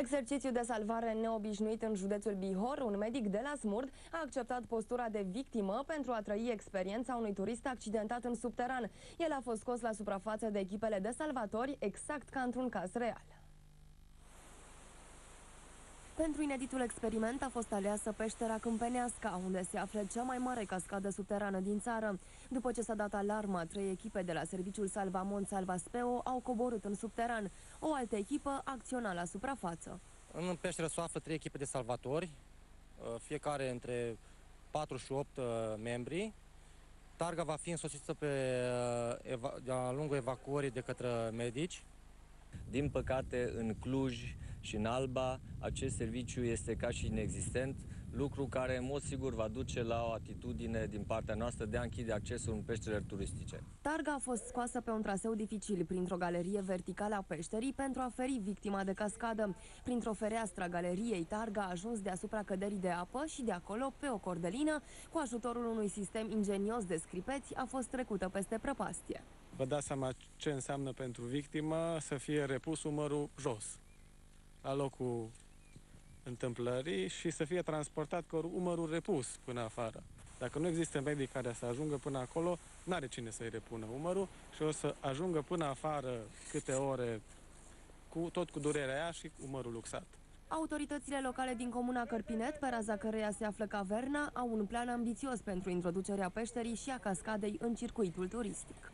Exercițiu de salvare neobișnuit în județul Bihor. Un medic de la Smurd a acceptat postura de victimă pentru a trăi experiența unui turist accidentat în subteran. El a fost scos la suprafață de echipele de salvatori, exact ca într-un caz real. Pentru ineditul experiment a fost aleasă peștera Câmpeneasca, unde se află cea mai mare cascadă subterană din țară. După ce s-a dat alarma, 3 echipe de la serviciul Salvamont Salvaspeo au coborât în subteran. O altă echipă acționa la suprafață. În peșteră se află 3 echipe de salvatori, fiecare între 4 și 8 membri. Targa va fi însoțită de-a lungul evacuării de către medici. Din păcate, în Cluj și în Alba, acest serviciu este ca și inexistent, lucru care în mod sigur va duce la o atitudine din partea noastră de a închide accesul în peșterele turistice. Targa a fost scoasă pe un traseu dificil printr-o galerie verticală a peșterii pentru a feri victima de cascadă. Printr-o fereastră a galeriei, Targa a ajuns deasupra căderii de apă și de acolo, pe o cordelină, cu ajutorul unui sistem ingenios de scripeți, a fost trecută peste prăpastie. Vă dați seama ce înseamnă pentru victimă să fie repus umărul jos, la locul întâmplării, și să fie transportat cu umărul repus până afară. Dacă nu există medic care să ajungă până acolo, n-are cine să-i repună umărul și o să ajungă până afară câte ore, tot cu durerea aia și umărul luxat. Autoritățile locale din comuna Cărpinet, pe raza căreia se află caverna, au un plan ambițios pentru introducerea peșterii și a cascadei în circuitul turistic.